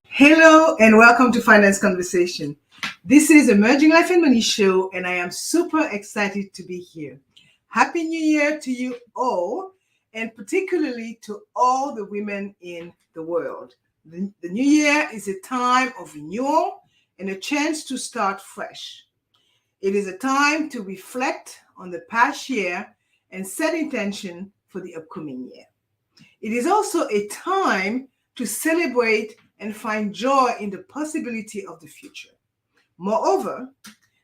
Hello and welcome to Finance Conversation. This is Emerging Life and Money Show, and I am super excited to be here. Happy New Year to you all, and particularly to all the women in the world. The new year is a time of renewal and a chance to start fresh. It is a time to reflect on the past year and set intention for the upcoming year. It is also a time to celebrate and find joy in the possibility of the future. Moreover,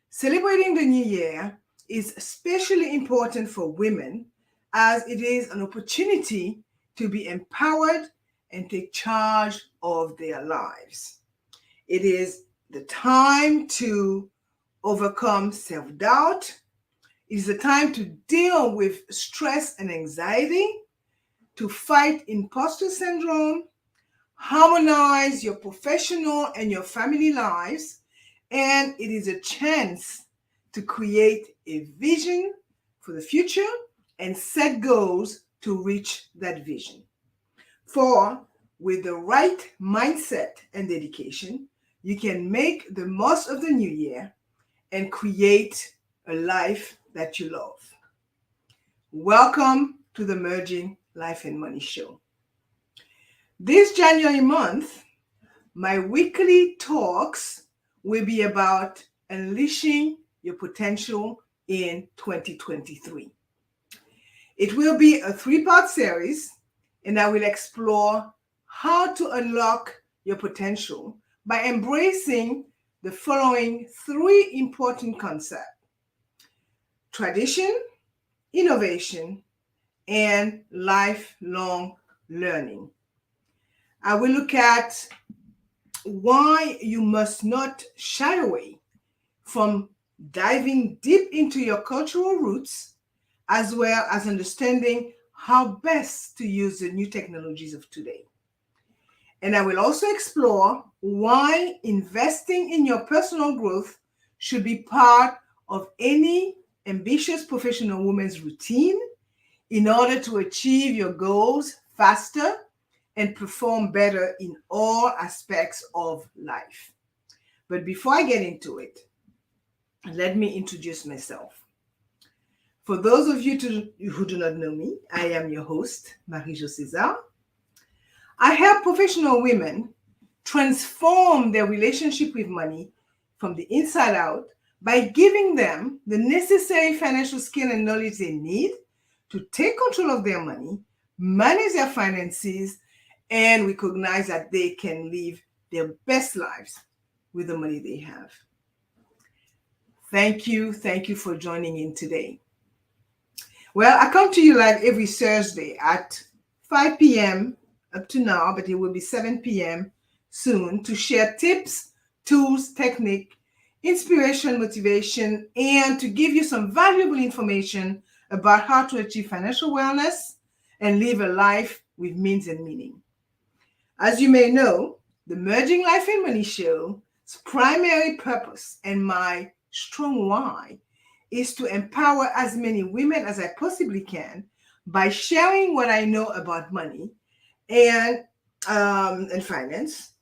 celebrating the new year is especially important for women, as it is an opportunity to be empowered and take charge of their lives. It is the time to overcome self-doubt. It is the time to deal with stress and anxiety, to fight imposter syndrome, harmonize your professional and your family lives, and it is a chance to create a vision for the future and set goals to reach that vision. For with the right mindset and dedication, you can make the most of the new year and create a life that you love. Welcome to the Emerging Life and Money Show. This January month, my weekly talks will be about unleashing your potential in 2023. It will be a 3-part series, and I will explore how to unlock your potential by embracing the following 3 important concepts: tradition, innovation, and lifelong learning. I will look at why you must not shy away from diving deep into your cultural roots, as well as understanding how best to use the new technologies of today. And I will also explore why investing in your personal growth should be part of any ambitious professional woman's routine in order to achieve your goals faster and perform better in all aspects of life. But before I get into it, let me introduce myself. For those of you who do not know me, I am your host, Marie-Jo César. I help professional women transform their relationship with money from the inside out by giving them the necessary financial skill and knowledge they need to take control of their money, manage their finances, and recognize that they can live their best lives with the money they have. Thank you for joining in today. Well, I come to you live every Thursday at 5 p.m. up to now, but it will be 7 p.m. soon, to share tips, tools, technique, inspiration, motivation, and to give you some valuable information about how to achieve financial wellness and live a life with means and meaning. As you may know, the Emerging Life and Money Show's primary purpose and my strong why is to empower as many women as I possibly can by sharing what I know about money and finance,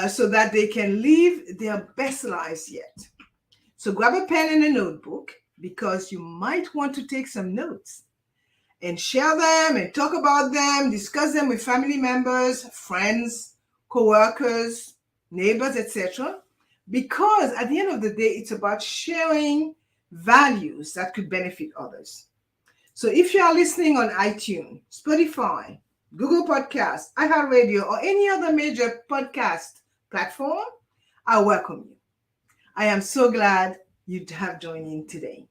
so that they can live their best lives yet. So grab a pen and a notebook, because you might want to take some notes and share them and talk about them, discuss them with family members, friends, co-workers, neighbors, etc. Because at the end of the day, it's about sharing values that could benefit others. So if you are listening on iTunes, Spotify, Google Podcasts, iHeartRadio, or any other major podcast platform, I welcome you. I am so glad you have joined in today.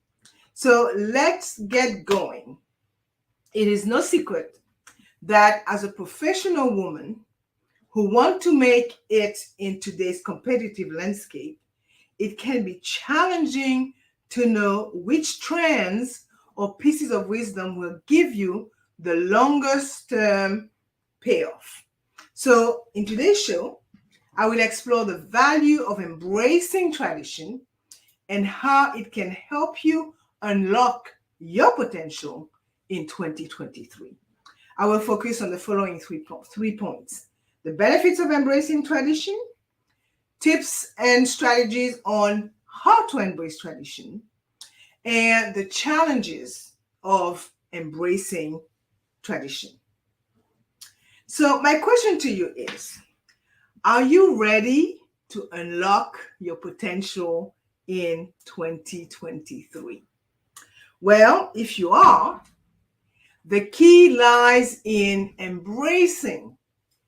So let's get going. It is no secret that as a professional woman who want to make it in today's competitive landscape, it can be challenging to know which trends or pieces of wisdom will give you the longest term payoff. So in today's show, I will explore the value of embracing tradition and how it can help you unlock your potential in 2023. I will focus on the following three points: the benefits of embracing tradition, tips and strategies on how to embrace tradition, and the challenges of embracing tradition. So, my question to you is, are you ready to unlock your potential in 2023? Well, if you are, the key lies in embracing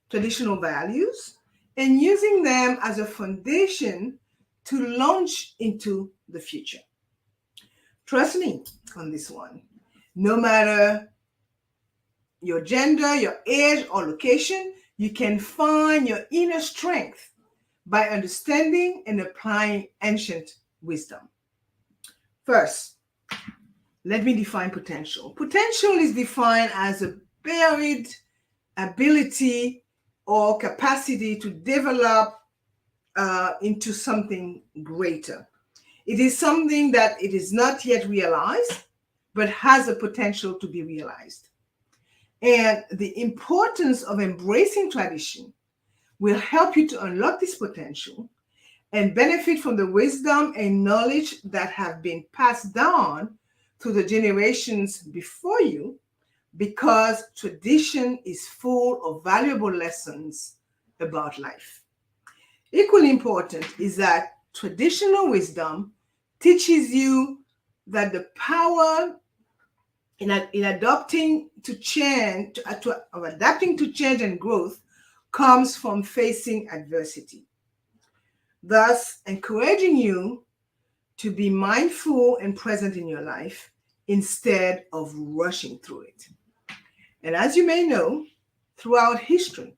traditional values and using them as a foundation to launch into the future. Trust me on this one. No matter your gender, your age, or location, you can find your inner strength by understanding and applying ancient wisdom. First, let me define potential. Potential is defined as a buried ability or capacity to develop into something greater. It is something that it is not yet realized, but has a potential to be realized. And the importance of embracing tradition will help you to unlock this potential and benefit from the wisdom and knowledge that have been passed down through the generations before you, because tradition is full of valuable lessons about life. Equally important is that traditional wisdom teaches you that the power in adapting to change and growth comes from facing adversity, thus encouraging you to be mindful and present in your life instead of rushing through it. And as you may know, throughout history,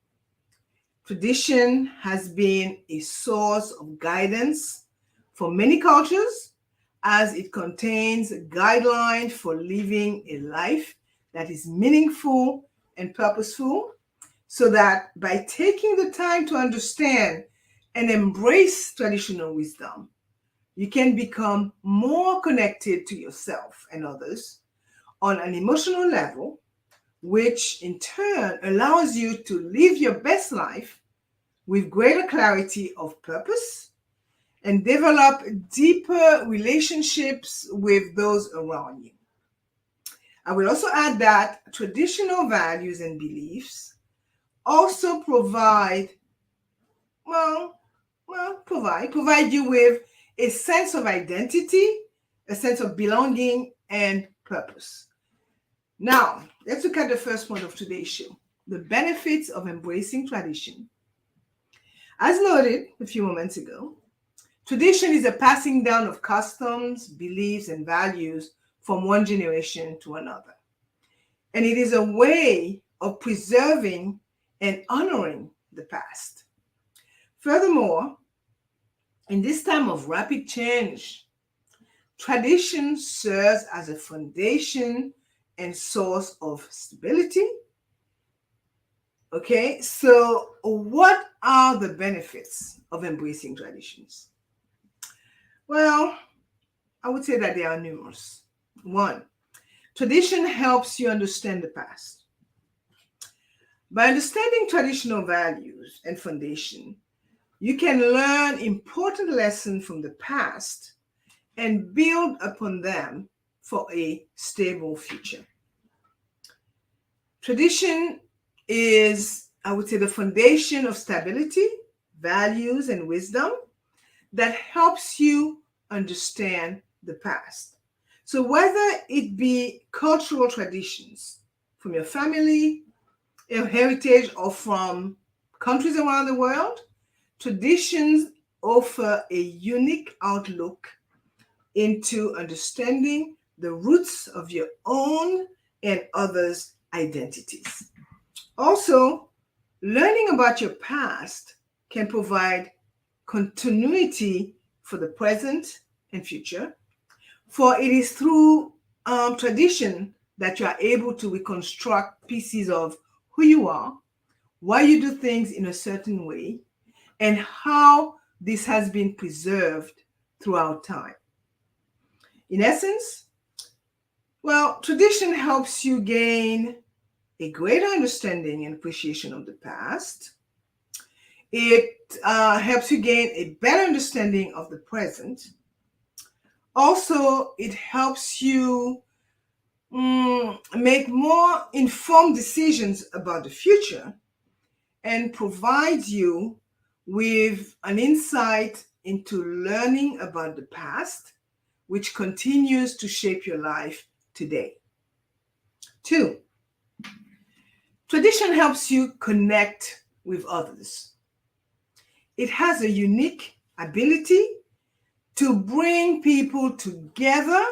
tradition has been a source of guidance for many cultures, as it contains guidelines for living a life that is meaningful and purposeful, so that by taking the time to understand and embrace traditional wisdom, you can become more connected to yourself and others on an emotional level, which in turn allows you to live your best life with greater clarity of purpose and develop deeper relationships with those around you. I will also add that traditional values and beliefs also provide you with a sense of identity, a sense of belonging, and purpose. Now, let's look at the first point of today's show: the benefits of embracing tradition. As noted a few moments ago, tradition is a passing down of customs, beliefs, and values from one generation to another. And it is a way of preserving and honoring the past. Furthermore, in this time of rapid change, tradition serves as a foundation and source of stability. Okay, so what are the benefits of embracing traditions? Well, I would say that they are numerous. One, tradition helps you understand the past. By understanding traditional values and foundation, you can learn important lessons from the past and build upon them for a stable future. Tradition is, I would say, the foundation of stability, values, and wisdom that helps you understand the past. So whether it be cultural traditions from your family, your heritage, or from countries around the world, traditions offer a unique outlook into understanding the roots of your own and others' identities. Also, learning about your past can provide continuity for the present and future, for it is through tradition that you are able to reconstruct pieces of who you are, why you do things in a certain way, and how this has been preserved throughout time. In essence, well, tradition helps you gain a greater understanding and appreciation of the past. It helps you gain a better understanding of the present. Also, it helps you make more informed decisions about the future and provides you with an insight into learning about the past, which continues to shape your life today. 2, tradition helps you connect with others. It has a unique ability to bring people together,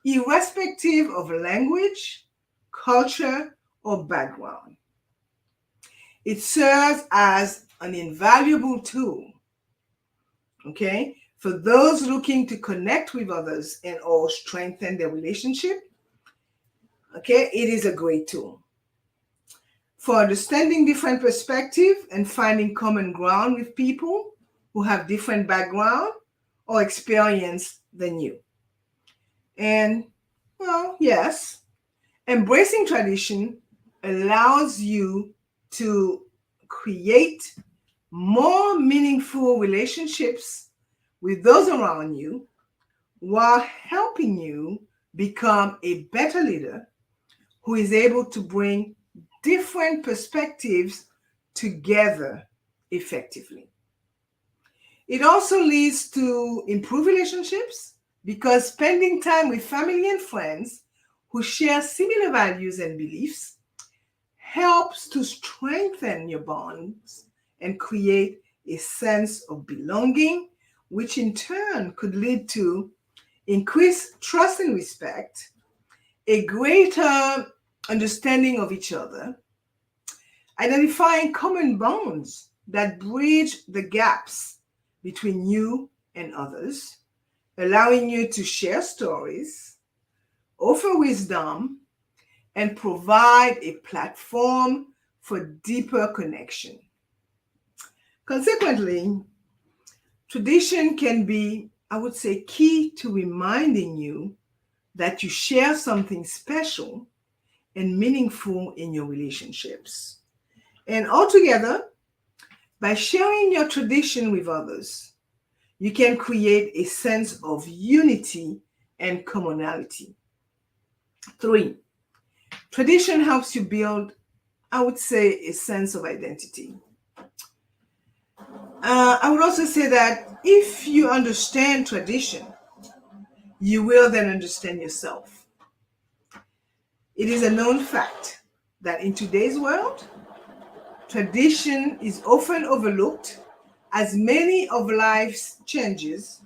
irrespective of language, culture, or background. It serves as an invaluable tool, okay, for those looking to connect with others and or strengthen their relationship. Okay, it is a great tool for understanding different perspectives and finding common ground with people who have different background or experience than you. And, well, yes, embracing tradition allows you to create more meaningful relationships with those around you while helping you become a better leader who is able to bring different perspectives together effectively. It also leads to improved relationships because spending time with family and friends who share similar values and beliefs helps to strengthen your bonds and create a sense of belonging, which in turn could lead to increased trust and respect, a greater understanding of each other, identifying common bonds that bridge the gaps between you and others, allowing you to share stories, offer wisdom, and provide a platform for deeper connection. Consequently, tradition can be, I would say, key to reminding you that you share something special and meaningful in your relationships. And altogether, by sharing your tradition with others, you can create a sense of unity and commonality. 3, tradition helps you build, I would say, a sense of identity. I would also say that if you understand tradition, you will then understand yourself. It is a known fact that in today's world, tradition is often overlooked as many of life's changes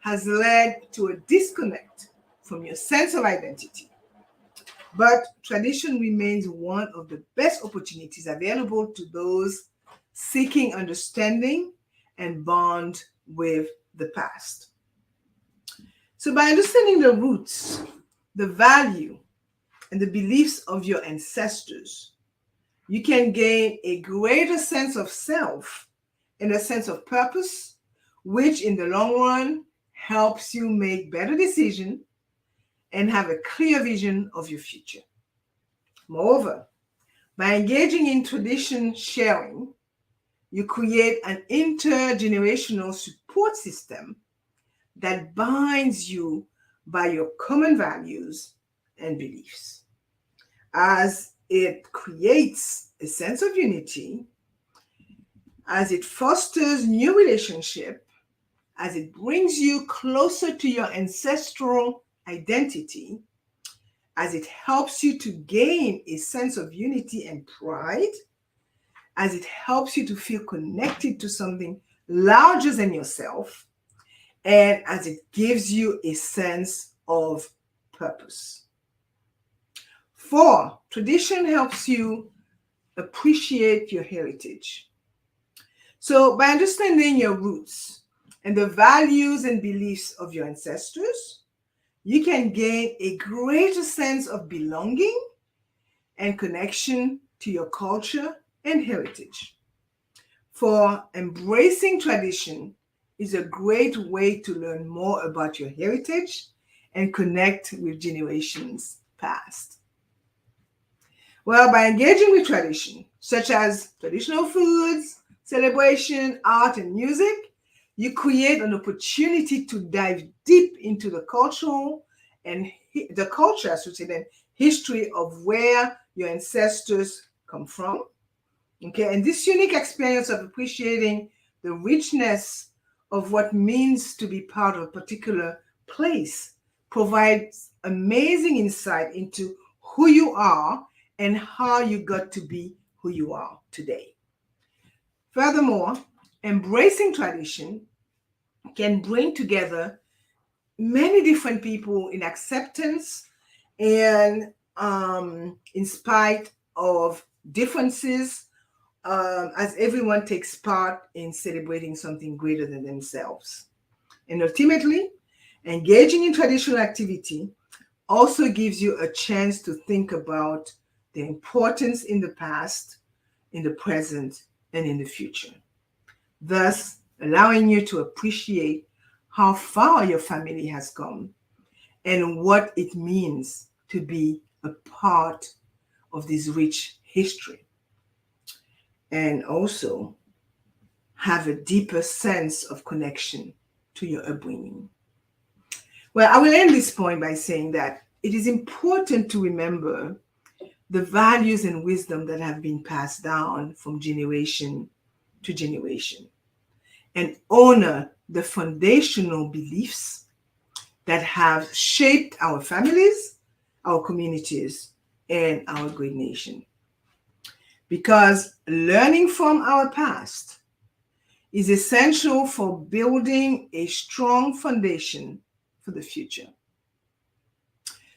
has led to a disconnect from your sense of identity. But tradition remains one of the best opportunities available to those seeking understanding and bond with the past. So by understanding the roots, the value, and the beliefs of your ancestors, you can gain a greater sense of self and a sense of purpose, which in the long run helps you make better decisions and have a clear vision of your future. Moreover, by engaging in tradition sharing, you create an intergenerational support system that binds you by your common values and beliefs. As it creates a sense of unity, as it fosters new relationships, as it brings you closer to your ancestral identity, as it helps you to gain a sense of unity and pride, as it helps you to feel connected to something larger than yourself, and as it gives you a sense of purpose. 4, tradition helps you appreciate your heritage. So by understanding your roots and the values and beliefs of your ancestors, you can gain a greater sense of belonging and connection to your culture and heritage. For embracing tradition is a great way to learn more about your heritage and connect with generations past. Well, by engaging with tradition, such as traditional foods, celebration, art, and music, you create an opportunity to dive deep into the cultural and the culture, I should say, then history of where your ancestors come from. Okay, and this unique experience of appreciating the richness of what means to be part of a particular place provides amazing insight into who you are and how you got to be who you are today. Furthermore, embracing tradition can bring together many different people in acceptance and in spite of differences, as everyone takes part in celebrating something greater than themselves. And ultimately, engaging in traditional activity also gives you a chance to think about the importance in the past, in the present, and in the future, thus allowing you to appreciate how far your family has come and what it means to be a part of this rich history, and also have a deeper sense of connection to your upbringing. Well, I will end this point by saying that it is important to remember the values and wisdom that have been passed down from generation to generation and honor the foundational beliefs that have shaped our families, our communities, and our great nation. Because learning from our past is essential for building a strong foundation for the future.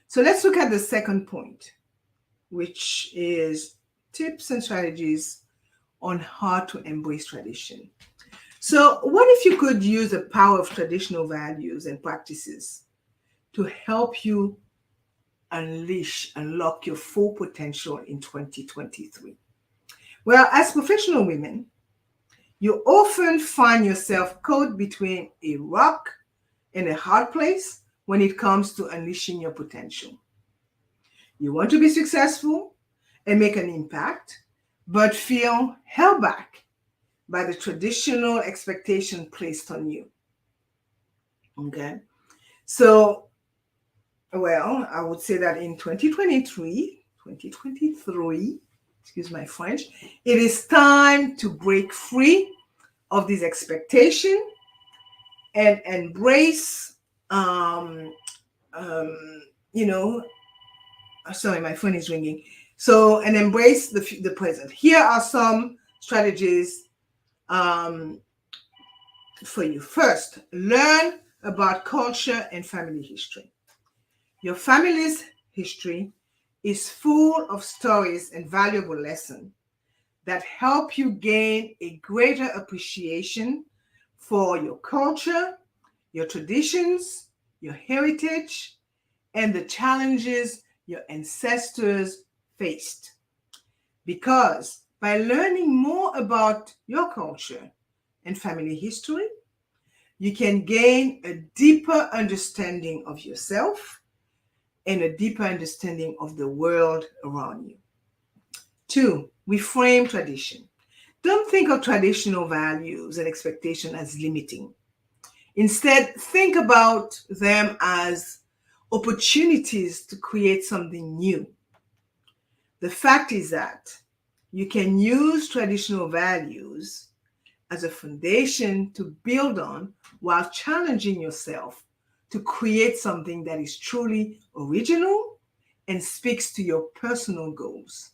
So let's look at the second point, which is tips and strategies on how to embrace tradition. So, what if you could use the power of traditional values and practices to help you unlock your full potential in 2023? Well, as professional women, you often find yourself caught between a rock and a hard place when it comes to unleashing your potential. You want to be successful and make an impact, but feel held back by the traditional expectation placed on you. Okay? So, well, I would say that in 2023, excuse my French, it is time to break free of this expectation and embrace, sorry, my phone is ringing. So, and embrace the present. Here are some strategies for you. First, learn about culture and family history. Your family's history is full of stories and valuable lessons that help you gain a greater appreciation for your culture, your traditions, your heritage, and the challenges your ancestors faced. Because by learning more about your culture and family history, you can gain a deeper understanding of yourself and a deeper understanding of the world around you. 2, reframe tradition. Don't think of traditional values and expectations as limiting. Instead, think about them as opportunities to create something new. The fact is that you can use traditional values as a foundation to build on while challenging yourself to create something that is truly original and speaks to your personal goals.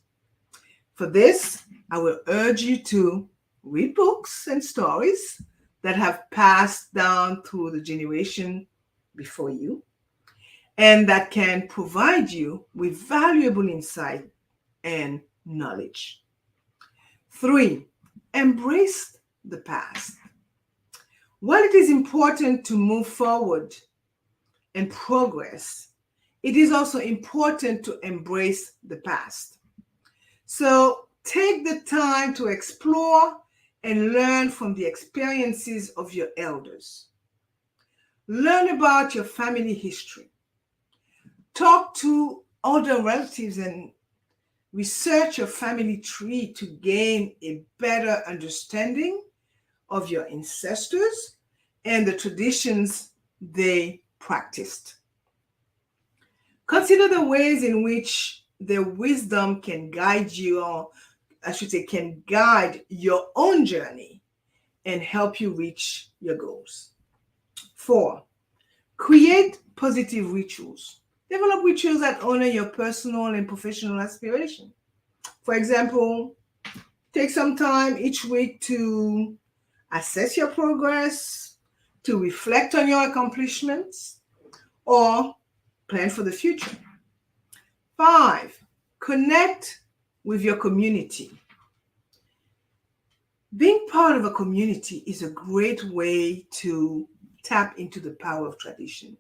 For this, I will urge you to read books and stories that have passed down through the generation before you and that can provide you with valuable insight and knowledge. 3, embrace the past. While it is important to move forward and progress, it is also important to embrace the past. So take the time to explore and learn from the experiences of your elders. Learn about your family history Talk to other relatives and research your family tree to gain a better understanding of your ancestors and the traditions they practiced. Consider the ways in which their wisdom can guide you, or I should say, can guide your own journey and help you reach your goals. 4, create positive rituals. Develop rituals that honor your personal and professional aspiration. For example, take some time each week to assess your progress, to reflect on your accomplishments, or plan for the future. 5, connect with your community. Being part of a community is a great way to tap into the power of tradition.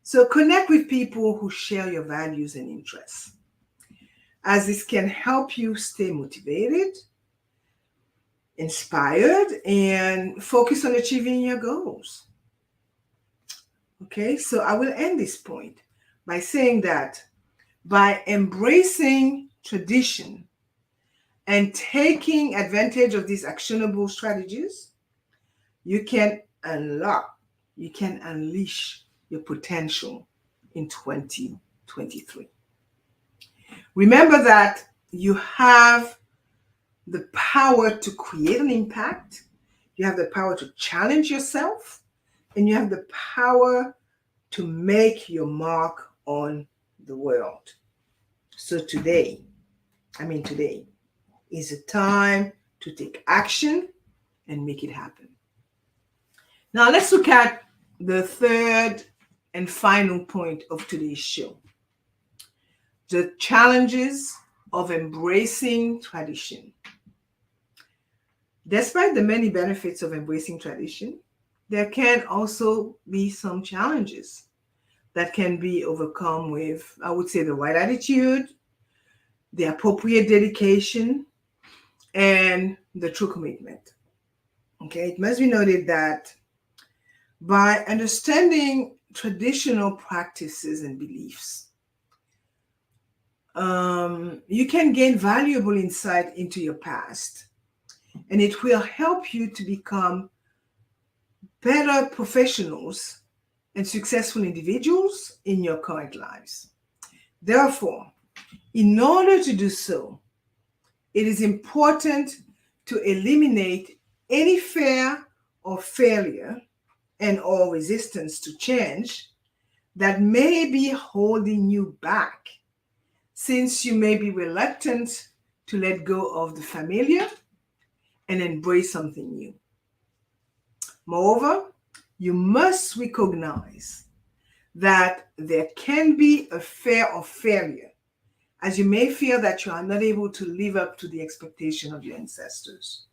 So connect with people who share your values and interests, as this can help you stay motivated, inspired, and focus on achieving your goals. Okay, so I will end this point by saying that by embracing tradition and taking advantage of these actionable strategies, you can unleash your potential in 2023. Remember that you have the power to create an impact, you have the power to challenge yourself, and you have the power to make your mark on the world. So today is a time to take action and make it happen. Now let's look at the third and final point of today's show: the challenges of embracing tradition. Despite the many benefits of embracing tradition, there can also be some challenges that can be overcome with, I would say, the right attitude, the appropriate dedication, and the true commitment. Okay, it must be noted that by understanding traditional practices and beliefs, you can gain valuable insight into your past, and it will help you to become better professionals and successful individuals in your current lives. Therefore, in order to do so, it is important to eliminate any fear of failure and or resistance to change that may be holding you back, since you may be reluctant to let go of the familiar and embrace something new. Moreover, you must recognize that there can be a fear of failure, as you may feel that you are not able to live up to the expectation of your ancestors.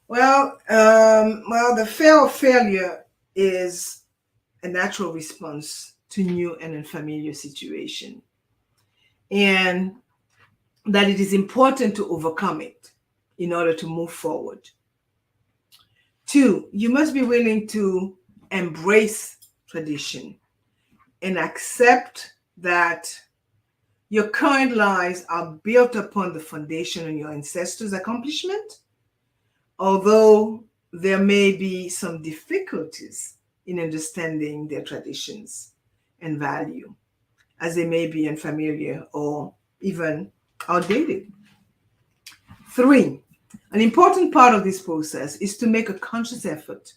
The fear of failure is a natural response to new and unfamiliar situation, and that it is important to overcome it in order to move forward. 2, you must be willing to embrace tradition and accept that your current lives are built upon the foundation of your ancestors' accomplishment, although there may be some difficulties in understanding their traditions and value, as they may be unfamiliar or even outdated. 3, an important part of this process is to make a conscious effort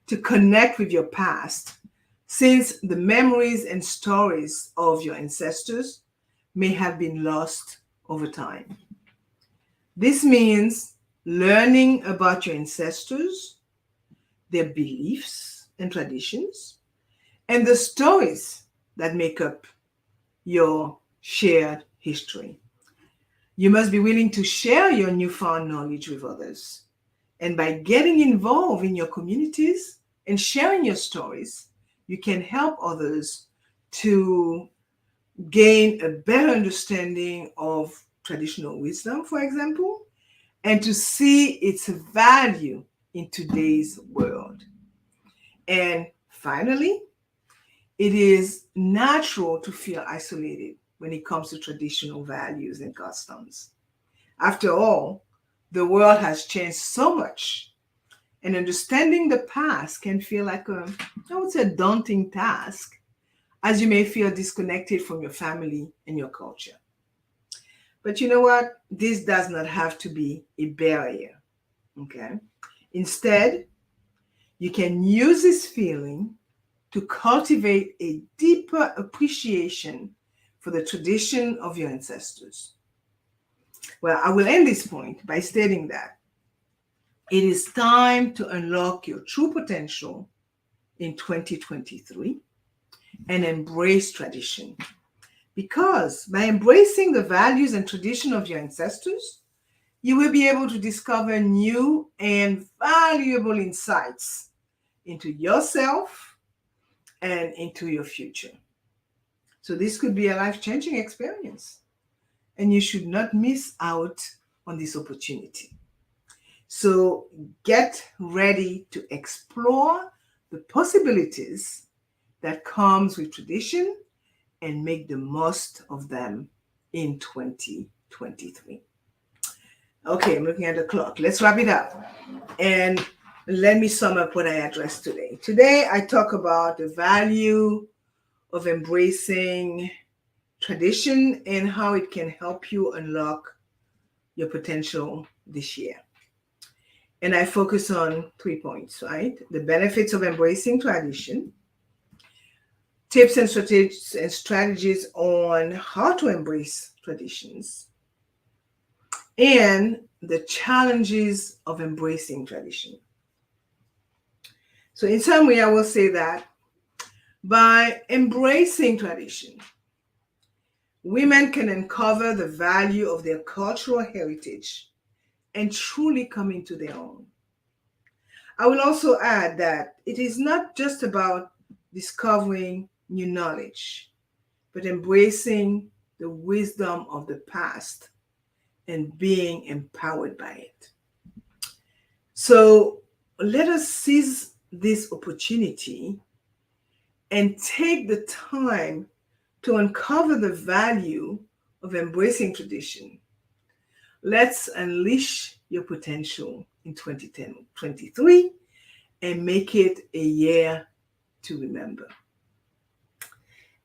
to connect with your past, since the memories and stories of your ancestors may have been lost over time. This means learning about your ancestors, their beliefs and traditions, and the stories that make up your shared history. You must be willing to share your newfound knowledge with others. And by getting involved in your communities and sharing your stories, you can help others to gain a better understanding of traditional wisdom, for example, and to see its value in today's world. And finally, it is natural to feel isolated when it comes to traditional values and customs. After all, the world has changed so much, and understanding the past can feel like I would say, daunting task, as you may feel disconnected from your family and your culture. But you know what? This does not have to be a barrier, okay? Instead, you can use this feeling to cultivate a deeper appreciation for the tradition of your ancestors. Well, I will end this point by stating that it is time to unlock your true potential in 2023 and embrace tradition. Because by embracing the values and tradition of your ancestors, you will be able to discover new and valuable insights into yourself and into your future. So this could be a life-changing experience, and you should not miss out on this opportunity. So get ready to explore the possibilities that comes with tradition and make the most of them in 2023. Okay, I'm looking at the clock. Let's wrap it up. And let me sum up what I addressed today. Today, I talk about the value of embracing tradition and how it can help you unlock your potential this year. And I focus on 3 points, right? The benefits of embracing tradition, tips and strategies on how to embrace traditions, and the challenges of embracing tradition. So in summary, I will say that by embracing tradition, women can uncover the value of their cultural heritage and truly come into their own. I will also add that it is not just about discovering new knowledge, but embracing the wisdom of the past and being empowered by it. So let us seize this opportunity and take the time to uncover the value of embracing tradition. Let's unleash your potential in 2023 and make it a year to remember.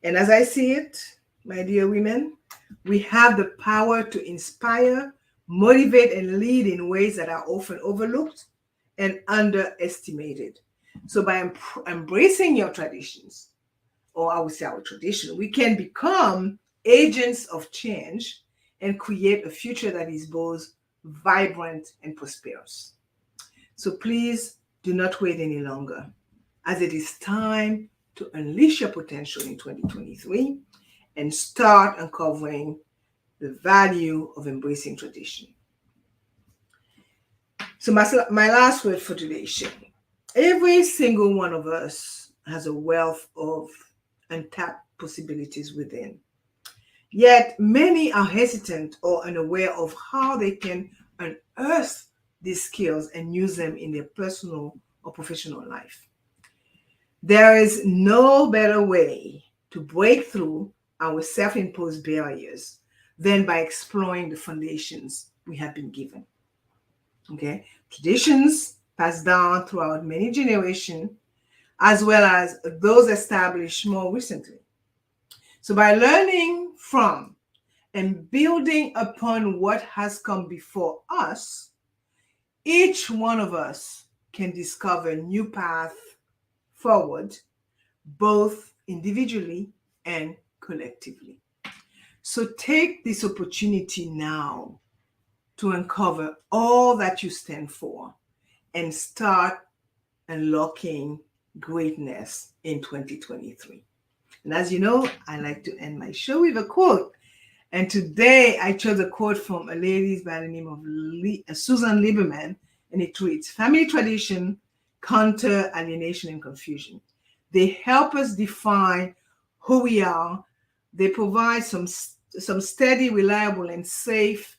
And as I see it, my dear women, we have the power to inspire, motivate, and lead in ways that are often overlooked and underestimated. So by embracing your traditions, or I would say our tradition, we can become agents of change and create a future that is both vibrant and prosperous. So please do not wait any longer, as it is time to unleash your potential in 2023 and start uncovering the value of embracing tradition. So my last word for today is sharing. Every single one of us has a wealth of untapped possibilities within. Yet many are hesitant or unaware of how they can unearth these skills and use them in their personal or professional life. There is no better way to break through our self-imposed barriers than by exploring the foundations we have been given. Okay, traditions passed down throughout many generations, as well as those established more recently. So by learning from and building upon what has come before us, each one of us can discover a new path forward, both individually and collectively. So take this opportunity now to uncover all that you stand for and start unlocking greatness in 2023. And as you know, I like to end my show with a quote. And today I chose a quote from a lady by the name of Susan Lieberman, and it reads, "Family tradition counter alienation and confusion. They help us define who we are. They provide some steady, reliable, and safe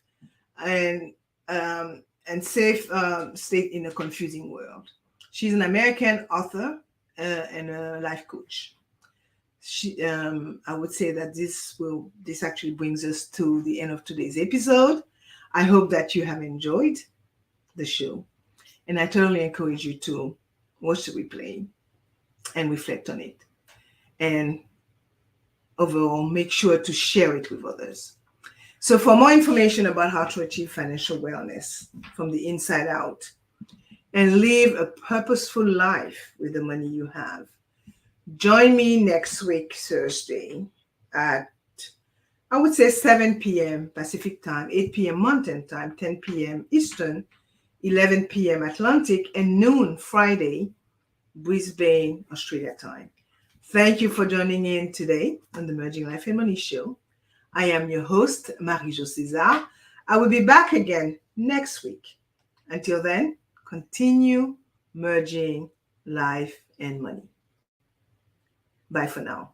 state in a confusing world." She's an American author and a life coach. I would say that this actually brings us to the end of today's episode. I hope that you have enjoyed the show, and I totally encourage you to watch the replay and reflect on it, and overall make sure to share it with others. So for more information about how to achieve financial wellness from the inside out and live a purposeful life with the money you have, join me next week, Thursday, at, I would say, 7 p.m. Pacific time, 8 p.m. Mountain time, 10 p.m. Eastern, 11 p.m. Atlantic, and noon Friday, Brisbane, Australia time. Thank you for joining in today on the Merging Life and Money Show. I am your host, Marie-Jo César. I will be back again next week. Until then, continue merging life and money. Bye for now.